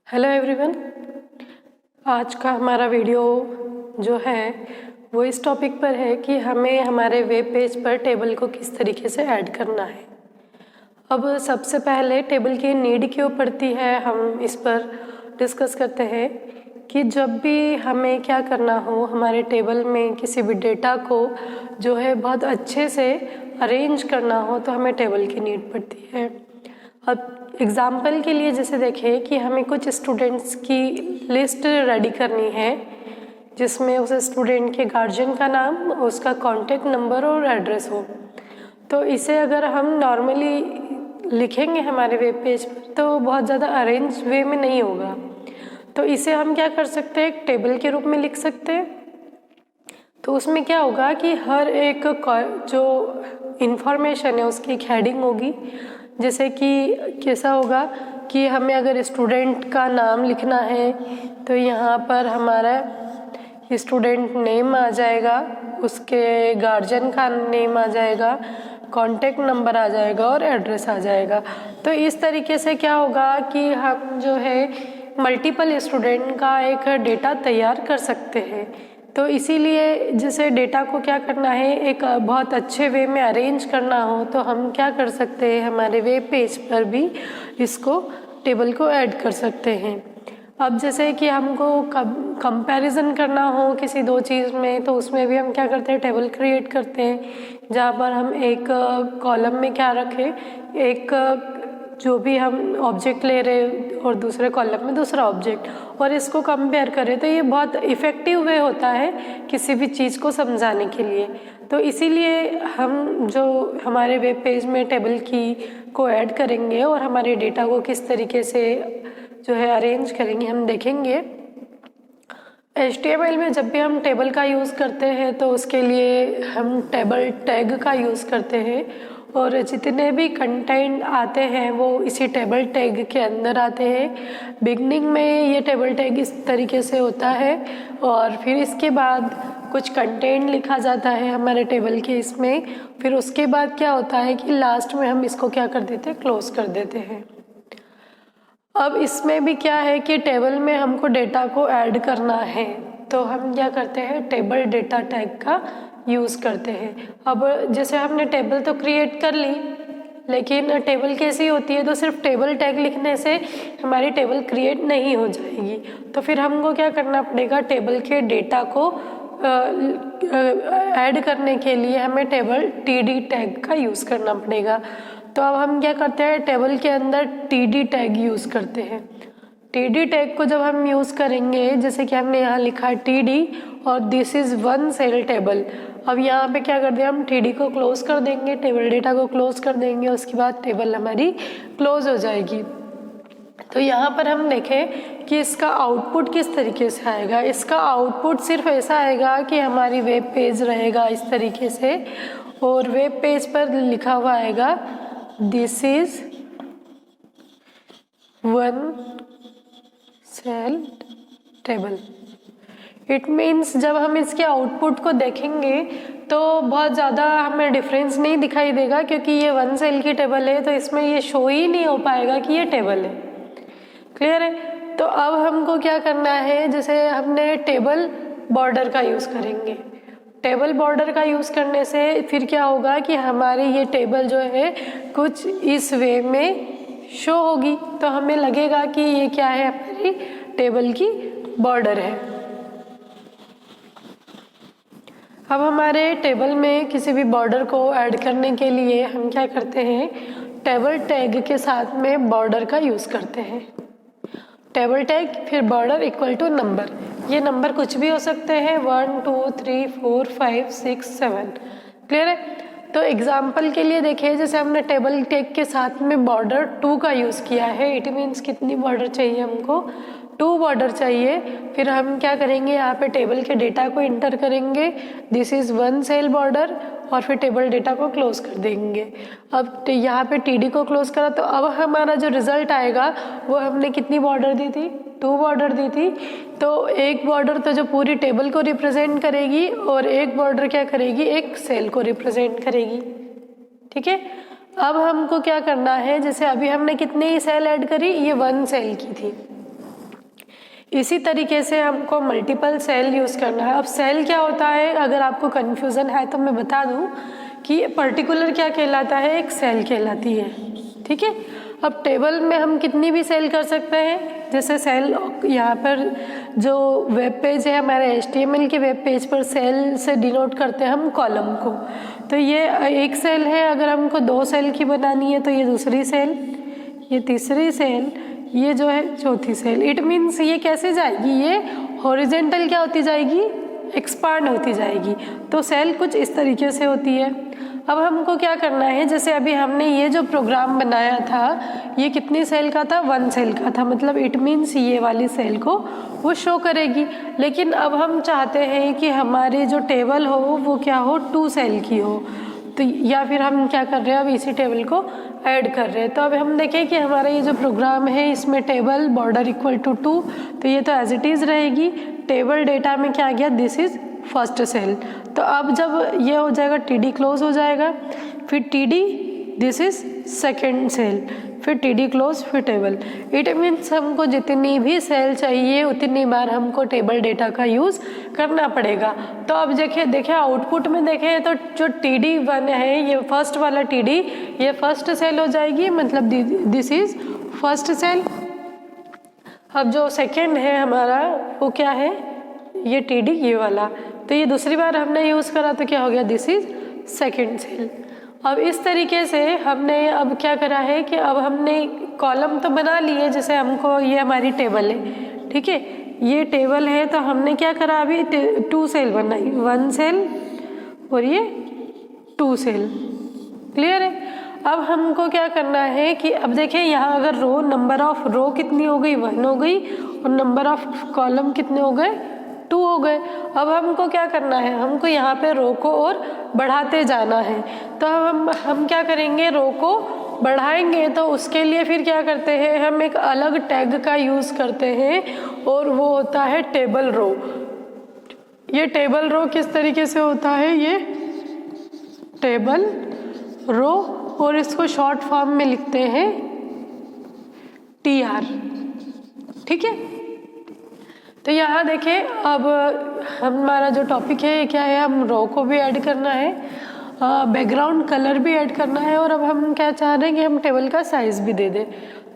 Hello everyone. आज का हमारा वीडियो जो है वो इस टॉपिक पर है कि हमें हमारे वेब पेज पर टेबल को किस तरीके से ऐड करना है। अब सबसे पहले टेबल की नीड क्यों पड़ती है, हम इस पर डिस्कस करते हैं कि जब भी हमें क्या करना हो, हमारे टेबल में किसी भी डेटा को जो है बहुत अच्छे से अरेंज करना हो तो हमें टेबल की नीड पड़ती है। अब एग्ज़ाम्पल के लिए जैसे देखें कि हमें कुछ स्टूडेंट्स की लिस्ट रेडी करनी है जिसमें उस स्टूडेंट के गार्जियन का नाम, उसका कॉन्टैक्ट नंबर और एड्रेस हो। तो इसे अगर हम नॉर्मली लिखेंगे हमारे वेब पेज पर तो बहुत ज़्यादा अरेंज वे में नहीं होगा। तो इसे हम क्या कर सकते हैं, एक टेबल के रूप में लिख सकते हैं। तो उसमें क्या होगा कि हर एक जो इंफॉर्मेशन है उसकी एक हेडिंग होगी। जैसे कि कैसा होगा कि हमें अगर स्टूडेंट का नाम लिखना है तो यहाँ पर हमारा स्टूडेंट नेम आ जाएगा, उसके गार्जियन का नेम आ जाएगा, कॉन्टैक्ट नंबर आ जाएगा और एड्रेस आ जाएगा। तो इस तरीके से क्या होगा कि हम जो है मल्टीपल स्टूडेंट का एक डेटा तैयार कर सकते हैं। तो इसीलिए जैसे डेटा को क्या करना है, एक बहुत अच्छे वे में अरेंज करना हो तो हम क्या कर सकते हैं, हमारे वेब पेज पर भी इसको टेबल को ऐड कर सकते हैं। अब जैसे कि हमको कंपैरिजन करना हो किसी दो चीज़ में तो उसमें भी हम क्या करते हैं, टेबल क्रिएट करते हैं जहाँ पर हम एक कॉलम में क्या रखें, एक जो भी हम ऑब्जेक्ट ले रहे और दूसरे कॉलम में दूसरा ऑब्जेक्ट, और इसको कंपेयर करें। तो ये बहुत इफ़ेक्टिव वे होता है किसी भी चीज़ को समझाने के लिए। तो इसीलिए हम जो हमारे वेब पेज में टेबल की को ऐड करेंगे और हमारे डेटा को किस तरीके से जो है अरेंज करेंगे हम देखेंगे। HTML में जब भी हम टेबल का यूज़ करते हैं तो उसके लिए हम टेबल टैग का यूज़ करते हैं और जितने भी कंटेंट आते हैं वो इसी टेबल टैग के अंदर आते हैं। बिगनिंग में ये टेबल टैग इस तरीके से होता है और फिर इसके बाद कुछ कंटेंट लिखा जाता है हमारे टेबल के इसमें। फिर उसके बाद क्या होता है कि लास्ट में हम इसको क्या कर देते हैं, क्लोज कर देते हैं। अब इसमें भी क्या है कि टेबल में हमको डेटा को ऐड करना है तो हम क्या करते हैं, टेबल डेटा टैग का यूज़ करते हैं। अब जैसे हमने टेबल तो क्रिएट कर ली, लेकिन टेबल कैसी होती है, तो सिर्फ टेबल टैग लिखने से हमारी टेबल क्रिएट नहीं हो जाएगी। तो फिर हमको क्या करना पड़ेगा, टेबल के डेटा को ऐड करने के लिए हमें टेबल TD टैग का यूज़ करना पड़ेगा। तो अब हम क्या करते हैं, टेबल के अंदर TD टैग यूज़ करते हैं। TD टैग को जब हम यूज़ करेंगे, जैसे कि हमने यहाँ लिखा TD और this is one cell table. अब यहाँ पे क्या कर दिया, हम TD को क्लोज कर देंगे, टेबल डेटा को क्लोज कर देंगे, उसके बाद टेबल हमारी क्लोज हो जाएगी। तो यहाँ पर हम देखें कि इसका आउटपुट किस तरीके से आएगा। इसका आउटपुट सिर्फ ऐसा आएगा कि हमारी वेब पेज रहेगा इस तरीके से और वेब पेज पर लिखा हुआ आएगा this is one cell table. It means जब हम इसके आउटपुट को देखेंगे तो बहुत ज़्यादा हमें डिफरेंस नहीं दिखाई देगा, क्योंकि ये वन सेल की टेबल है तो इसमें ये शो ही नहीं हो पाएगा कि ये टेबल है। क्लियर है। तो अब हमको क्या करना है, जैसे हमने टेबल बॉर्डर का यूज़ करेंगे। टेबल बॉर्डर का यूज़ करने से फिर क्या होगा कि हमारी ये टेबल जो है कुछ इस वे में शो होगी, तो हमें लगेगा कि ये क्या है, हमारी टेबल की बॉर्डर है। अब हमारे टेबल में किसी भी बॉर्डर को ऐड करने के लिए हम क्या करते हैं, टेबल टैग के साथ में बॉर्डर का यूज़ करते हैं। टेबल टैग फिर बॉर्डर इक्वल टू नंबर। ये नंबर कुछ भी हो सकते हैं, 1 2 3 4 5 6 7। क्लियर है। तो एग्जाम्पल के लिए देखिए, जैसे हमने टेबल टैग के साथ में बॉर्डर 2 का यूज़ किया है। इट मीन्स कितनी बॉर्डर चाहिए हमको, 2 बॉर्डर चाहिए। फिर हम क्या करेंगे, यहाँ पे टेबल के डेटा को इंटर करेंगे, this is one cell border, और फिर टेबल डेटा को क्लोज कर देंगे। अब यहाँ पे TD को क्लोज करा तो अब हमारा जो रिजल्ट आएगा वो हमने कितनी बॉर्डर दी थी, 2 बॉर्डर दी थी। तो एक बॉर्डर तो जो पूरी टेबल को रिप्रेजेंट करेगी और एक बॉर्डर क्या करेगी, एक सेल को रिप्रेजेंट करेगी। ठीक है। अब हमको क्या करना है, जैसे अभी हमने कितनी सेल ऐड करी, ये 1 सेल की थी। इसी तरीके से हमको मल्टीपल सेल यूज़ करना है। अब सेल क्या होता है, अगर आपको कन्फ्यूज़न है तो मैं बता दूं कि पर्टिकुलर क्या कहलाता है, एक सेल कहलाती है, ठीक है। अब टेबल में हम कितनी भी सेल कर सकते हैं, जैसे सेल यहाँ पर जो वेब पेज है हमारे HTML के वेब पेज पर सेल से डिनोट करते हैं हम कॉलम को। तो ये एक सेल है, अगर हमको 2 सेल की बनानी है तो ये दूसरी सेल, ये तीसरी सेल, ये जो है चौथी सेल। इट मीन्स ये कैसे जाएगी, ये हॉरिजेंटल क्या होती जाएगी, एक्सपांड होती जाएगी। तो सेल कुछ इस तरीके से होती है। अब हमको क्या करना है, जैसे अभी हमने ये जो प्रोग्राम बनाया था ये कितनी सेल का था, 1 सेल का था, मतलब इट मीन्स ये वाली सेल को वो शो करेगी। लेकिन अब हम चाहते हैं कि हमारी जो टेबल हो वो क्या हो, 2 सेल की हो। तो या फिर हम क्या कर रहे हैं, अब इसी टेबल को ऐड कर रहे हैं। तो अब हम देखें कि हमारा ये जो प्रोग्राम है इसमें टेबल बॉर्डर इक्वल टू 2, तो ये तो एज इट इज़ रहेगी। टेबल डेटा में क्या आ गया, दिस इज़ फर्स्ट सेल। तो अब जब ये हो जाएगा TD क्लोज हो जाएगा, फिर TD this is second cell, फिर TD क्लोज, फिर टेबल। इट मीन्स हमको जितनी भी सेल चाहिए उतनी बार हमको टेबल डेटा का यूज़ करना पड़ेगा। तो अब देखें आउटपुट में देखें तो जो TD1 है, ये फर्स्ट वाला TD, ये फर्स्ट सेल हो जाएगी, मतलब दिस इज फर्स्ट सेल। अब जो सेकेंड है हमारा वो क्या है, ये TD ये वाला, तो ये दूसरी बार हमने यूज़ करा तो क्या हो गया, दिस इज सेकेंड सेल। अब इस तरीके से हमने अब क्या करा है कि अब हमने कॉलम तो बना लिए, जैसे हमको ये हमारी टेबल है, ठीक है, ये टेबल है, तो हमने क्या करा अभी 2 सेल बनाई, 1 सेल और ये 2 सेल। क्लियर है। अब हमको क्या करना है कि अब देखें यहाँ अगर रो, नंबर ऑफ रो कितनी हो गई, 1 हो गई, और नंबर ऑफ कॉलम कितने हो गए, 2 हो गए। अब हमको क्या करना है, हमको यहाँ पे रो को और बढ़ाते जाना है। तो हम क्या करेंगे, रो को बढ़ाएंगे तो उसके लिए फिर क्या करते हैं, हम एक अलग टैग का यूज़ करते हैं और वो होता है टेबल रो। ये टेबल रो किस तरीके से होता है, ये टेबल रो, और इसको शॉर्ट फॉर्म में लिखते हैं TR, ठीक है। तो यहाँ देखें अब हमारा जो टॉपिक है क्या है, हम रो को भी ऐड करना है, बैकग्राउंड कलर भी ऐड करना है, और अब हम क्या चाह रहे हैं कि हम टेबल का साइज़ भी दे दें।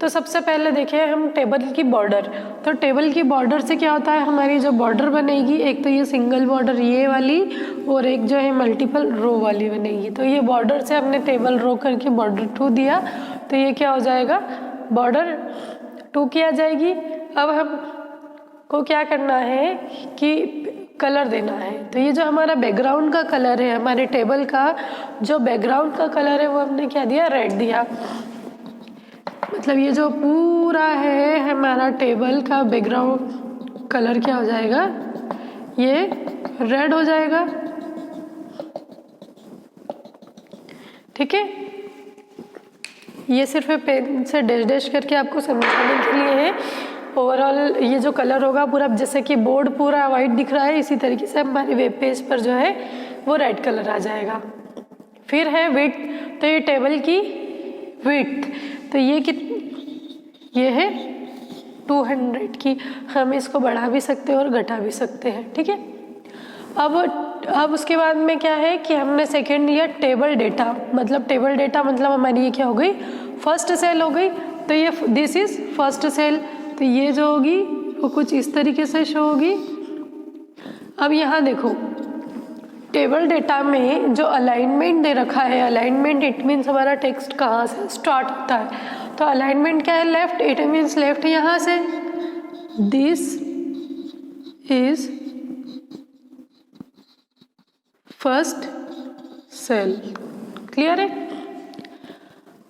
तो सबसे पहले देखें हम टेबल की बॉर्डर। तो टेबल की बॉर्डर से क्या होता है, हमारी जो बॉर्डर बनेगी, एक तो ये सिंगल बॉर्डर ये वाली, और एक जो है मल्टीपल रो वाली बनेगी। तो ये बॉर्डर से हमने टेबल रो करके बॉर्डर 2 दिया, तो ये क्या हो जाएगा, बॉर्डर 2 की आ जाएगी। अब हम को क्या करना है कि कलर देना है। तो ये जो हमारा बैकग्राउंड का कलर है, हमारे टेबल का जो बैकग्राउंड का कलर है वो हमने क्या दिया, रेड दिया। मतलब ये जो पूरा है हमारा टेबल का बैकग्राउंड कलर क्या हो जाएगा, ये रेड हो जाएगा, ठीक है। ये सिर्फ पेन से डैश डैश करके आपको समझाने के लिए है। ओवरऑल ये जो कलर होगा पूरा, जैसे कि बोर्ड पूरा वाइट दिख रहा है, इसी तरीके से हमारे वेब पेज पर जो है वो रेड कलर आ जाएगा। फिर है विड्थ, तो ये टेबल की विड्थ, तो ये है 200 की। हम इसको बढ़ा भी सकते हैं और घटा भी सकते हैं, ठीक है। अब उसके बाद में क्या है कि हमने सेकेंड लिया टेबल डेटा, मतलब हमारी ये क्या हो गई, फर्स्ट सेल हो गई। तो ये दिस इज फर्स्ट सेल, तो ये जो होगी वो कुछ इस तरीके से शो होगी। अब यहाँ देखो टेबल डेटा में जो अलाइनमेंट दे रखा है, अलाइनमेंट इट मीन्स हमारा टेक्स्ट कहाँ से स्टार्ट होता है। तो अलाइनमेंट क्या है, लेफ्ट, इट मीन्स लेफ्ट यहाँ से, this is first cell. Clear है।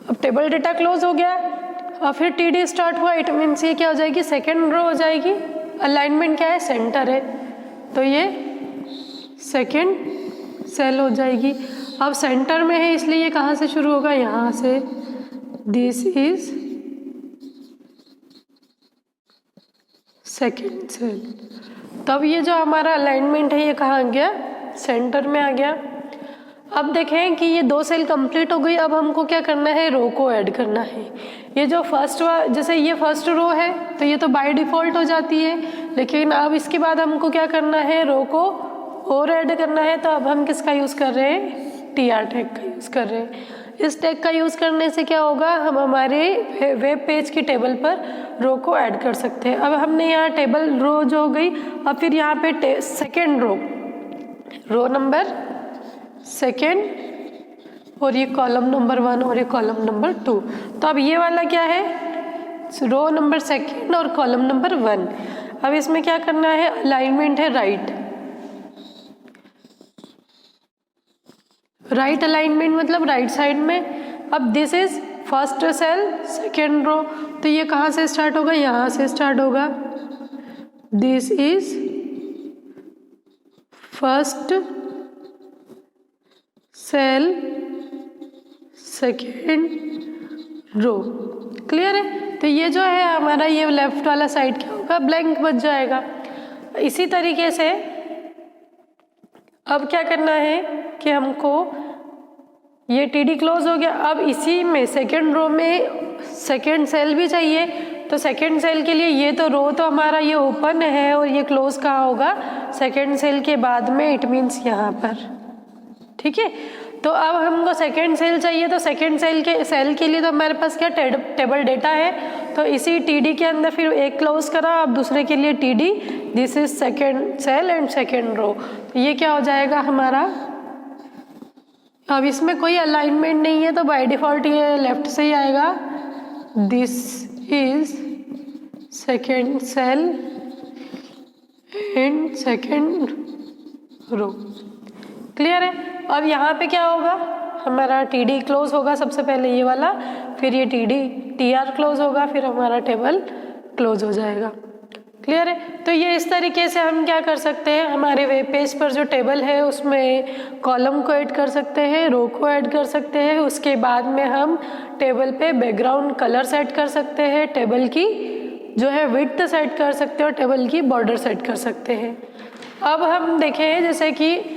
अब टेबल डेटा क्लोज हो गया, और फिर TD स्टार्ट हुआ, इट मीन्स ये क्या हो जाएगी, सेकेंड रो हो जाएगी। अलाइनमेंट क्या है, सेंटर है, तो ये सेकेंड सेल हो जाएगी। अब सेंटर में है इसलिए ये कहाँ से शुरू होगा, यहाँ से, दिस इज सेकेंड सेल। तब ये जो हमारा अलाइनमेंट है ये कहाँ आ गया, सेंटर में आ गया। अब देखें कि ये 2 सेल कंप्लीट हो गई। अब हमको क्या करना है, रो को ऐड करना है। ये जो जैसे ये फर्स्ट रो है तो ये तो बाय डिफ़ॉल्ट हो जाती है, लेकिन अब इसके बाद हमको क्या करना है, रो को और ऐड करना है। तो अब हम किसका यूज़ कर रहे हैं, TR टैग का यूज़ कर रहे हैं। इस टैग का यूज़ करने से क्या होगा, हम हमारे वेब पेज की टेबल पर रो को ऐड कर सकते हैं। अब हमने यहाँ टेबल रो जो हो गई, अब फिर यहाँ पे सेकेंड रो नंबर सेकेंड, और ये कॉलम नंबर 1 और ये कॉलम नंबर 2। तो अब ये वाला क्या है, रो नंबर सेकेंड और कॉलम नंबर 1। अब इसमें क्या करना है, अलाइनमेंट है राइट अलाइनमेंट, मतलब राइट साइड में। अब this is first cell second row, तो ये कहाँ से स्टार्ट होगा, यहाँ से स्टार्ट होगा। This is first cell second row, clear है। तो ये जो है हमारा ये लेफ्ट वाला साइड क्या होगा, ब्लैंक बच जाएगा। इसी तरीके से अब क्या करना है कि हमको ये TD क्लोज हो गया। अब इसी में सेकेंड रो में सेकेंड सेल भी चाहिए, तो सेकेंड सेल के लिए ये तो रो तो हमारा ये ओपन है और ये क्लोज कहाँ होगा, सेकेंड सेल के बाद में, इट मीन्स यहाँ पर, ठीक है। तो अब हमको सेकेंड सेल चाहिए, तो सेकेंड सेल के लिए तो हमारे पास क्या टेबल डेटा है, तो इसी TD के अंदर फिर एक क्लोज करा, अब दूसरे के लिए TD, this is second cell and second row. तो ये क्या हो जाएगा हमारा, अब इसमें कोई अलाइनमेंट नहीं है तो बाय डिफ़ॉल्ट ये लेफ्ट से ही आएगा। This is second cell and second row, clear है। अब यहाँ पे क्या होगा, हमारा TD क्लोज होगा सबसे पहले ये वाला, फिर ये TR क्लोज होगा, फिर हमारा टेबल क्लोज हो जाएगा, क्लियर है। तो ये इस तरीके से हम क्या कर सकते हैं, हमारे वेब पेज पर जो टेबल है उसमें कॉलम को ऐड कर सकते हैं, रो को ऐड कर सकते हैं। उसके बाद में हम टेबल पे बैकग्राउंड कलर सेट कर सकते हैं, टेबल की जो है विड्थ सेट कर सकते हैं और टेबल की बॉर्डर सेट कर सकते हैं। अब हम देखें जैसे कि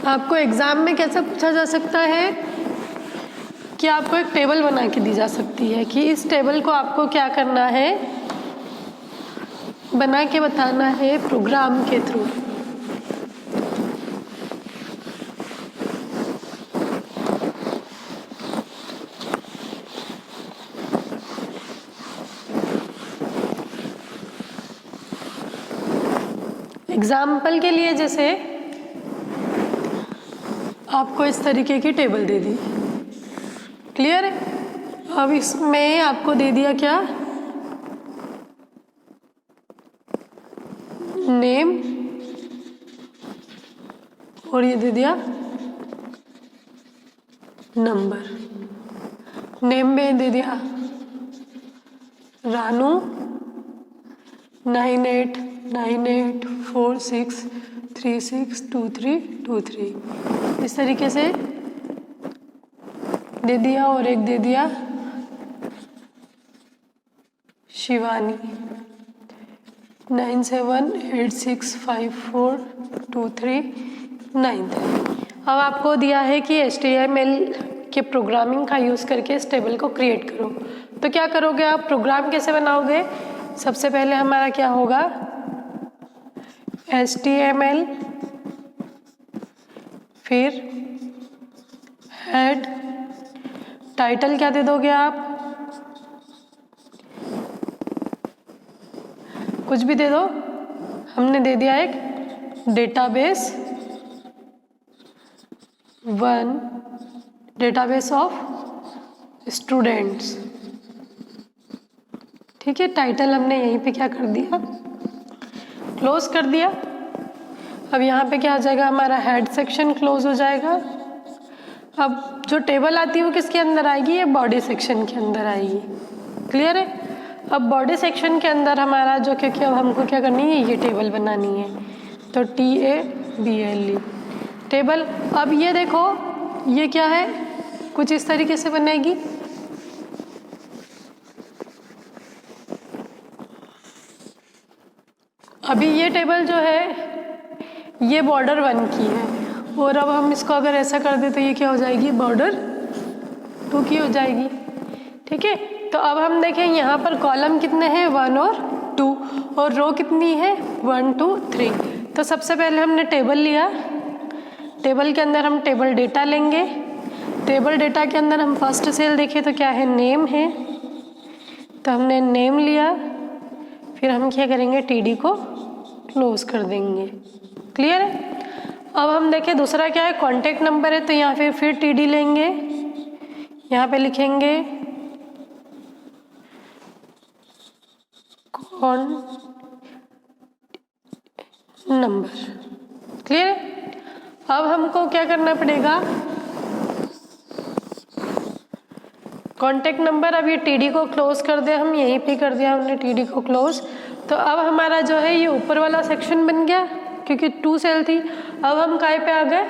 आपको एग्ज़ाम में कैसा पूछा जा सकता है कि आपको एक टेबल बना के दी जा सकती है कि इस टेबल को आपको क्या करना है, बना के बताना है प्रोग्राम के थ्रू। एग्जाम्पल के लिए जैसे आपको इस तरीके की टेबल दे दी, क्लियर है। अब इसमें आपको दे दिया क्या, नेम, और ये दे दिया नंबर। नेम में दे दिया रानू 989846362323। इस तरीके से दे दिया, और एक दे दिया शिवानी 9786542393। अब आपको दिया है कि HTML के प्रोग्रामिंग का यूज़ करके इस टेबल को क्रिएट करो। तो क्या करोगे आप, प्रोग्राम कैसे बनाओगे, सबसे पहले हमारा क्या होगा, HTML, फिर हेड, टाइटल क्या दे दोगे आप, कुछ भी दे दो। हमने दे दिया एक डेटाबेस 1, डेटाबेस ऑफ स्टूडेंट्स, ठीक है। टाइटल हमने यहीं पे क्या कर दिया, क्लोज कर दिया। अब यहाँ पे क्या आ जाएगा, हमारा हेड सेक्शन क्लोज हो जाएगा। अब जो टेबल आती है वो किसके अंदर आएगी, ये बॉडी सेक्शन के अंदर आएगी, क्लियर है। अब बॉडी सेक्शन के अंदर हमारा जो, क्योंकि अब हमको क्या करनी है, ये टेबल बनानी है, तो TABLE टेबल। अब ये देखो ये क्या है, कुछ इस तरीके से बनेगी। अभी ये टेबल जो है ये बॉर्डर 1 की है, और अब हम इसको अगर ऐसा कर दें तो ये क्या हो जाएगी, बॉर्डर 2 की हो जाएगी। ठीक है, तो अब हम देखें यहाँ पर कॉलम कितने हैं 1 और 2 और रो कितनी है 1 2 3। तो सबसे पहले हमने टेबल लिया, टेबल के अंदर हम टेबल डेटा लेंगे। टेबल डेटा के अंदर हम फर्स्ट सेल देखें तो क्या है नेम है, तो हमने नेम लिया, फिर हम क्या करेंगे टीडी को क्लोज कर देंगे। क्लियर है। अब हम देखें दूसरा क्या है कॉन्टैक्ट नंबर है, तो यहाँ पे फिर टीडी लेंगे, यहाँ पे लिखेंगे नंबर। क्लियर है। अब हमको क्या करना पड़ेगा कॉन्टैक्ट नंबर, अब ये टीडी को क्लोज कर दे, हम यहीं पे कर दिया हमने टीडी को क्लोज। तो अब हमारा जो है ये ऊपर वाला सेक्शन बन गया क्योंकि 2 सेल थी। अब हम काय पे आ गए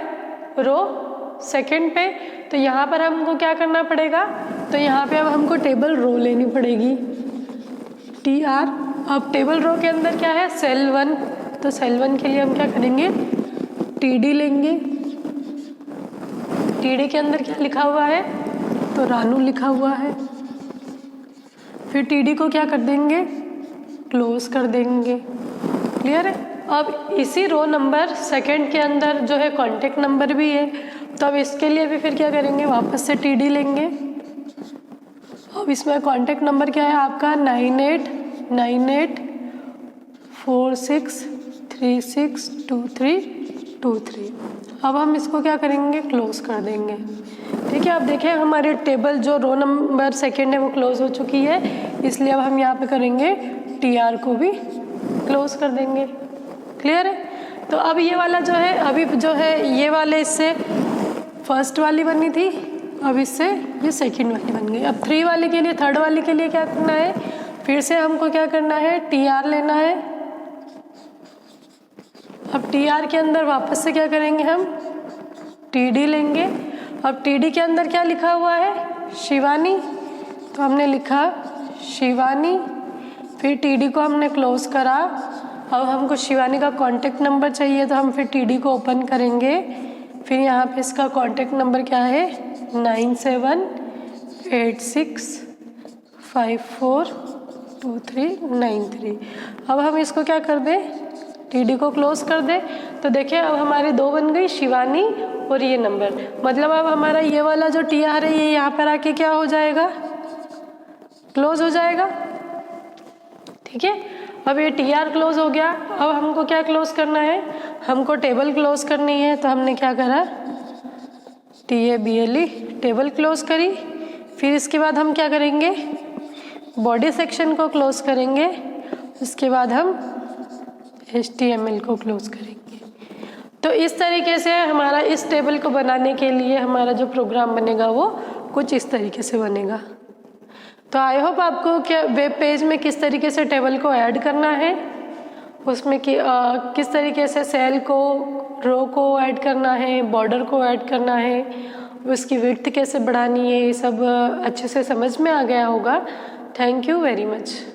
रो सेकंड पे, तो यहाँ पर हमको क्या करना पड़ेगा, तो यहाँ पे अब हमको टेबल रो लेनी पड़ेगी TR। अब टेबल रो के अंदर क्या है सेल 1, तो सेल 1 के लिए हम क्या करेंगे TD लेंगे। TD के अंदर क्या लिखा हुआ है, तो रानू लिखा हुआ है। फिर TD को क्या कर देंगे क्लोज कर देंगे। क्लियर है। अब इसी रो नंबर सेकंड के अंदर जो है कॉन्टैक्ट नंबर भी है, तो अब इसके लिए भी फिर क्या करेंगे वापस से TD लेंगे। अब इसमें कॉन्टैक्ट नंबर क्या है आपका 989846362323। अब हम इसको क्या करेंगे क्लोज कर देंगे। ठीक है, अब देखें हमारी टेबल जो रो नंबर सेकंड है वो क्लोज हो चुकी है, इसलिए अब हम यहाँ पे करेंगे TR को भी क्लोज कर देंगे। क्लियर है। तो अब ये वाला जो है अभी जो है ये वाले इससे फर्स्ट वाली बनी थी, अब इससे ये सेकंड वाली बन गई। अब 3 वाले के लिए थर्ड वाले के लिए क्या करना है, फिर से हमको क्या करना है TR लेना है। अब TR के अंदर वापस से क्या करेंगे हम TD लेंगे। अब TD के अंदर क्या लिखा हुआ है शिवानी, तो हमने लिखा शिवानी, फिर TD को हमने क्लोज करा। अब हमको शिवानी का कॉन्टैक्ट नंबर चाहिए, तो हम फिर TD को ओपन करेंगे। फिर यहाँ पे इसका कॉन्टैक्ट नंबर क्या है 9786542393। अब हम इसको क्या कर दें TD को क्लोज कर दे। तो देखिए अब हमारे 2 बन गई शिवानी और ये नंबर, मतलब अब हमारा ये वाला जो TR है ये यहाँ पर आके क्या हो जाएगा क्लोज हो जाएगा। ठीक है, अब ये TR क्लोज हो गया। अब हमको क्या क्लोज करना है, हमको टेबल क्लोज करनी है, तो हमने क्या करा TABLE टेबल क्लोज करी। फिर इसके बाद हम क्या करेंगे बॉडी सेक्शन को क्लोज करेंगे, उसके बाद हम HTML को क्लोज करेंगे। तो इस तरीके से हमारा इस टेबल को बनाने के लिए हमारा जो प्रोग्राम बनेगा वो कुछ इस तरीके से बनेगा। तो आई होप आपको क्या वेब पेज में किस तरीके से टेबल को ऐड करना है, उसमें किस तरीके से सेल को रो को ऐड करना है, बॉर्डर को ऐड करना है, उसकी विड्थ कैसे बढ़ानी है, ये सब अच्छे से समझ में आ गया होगा। Thank you very much.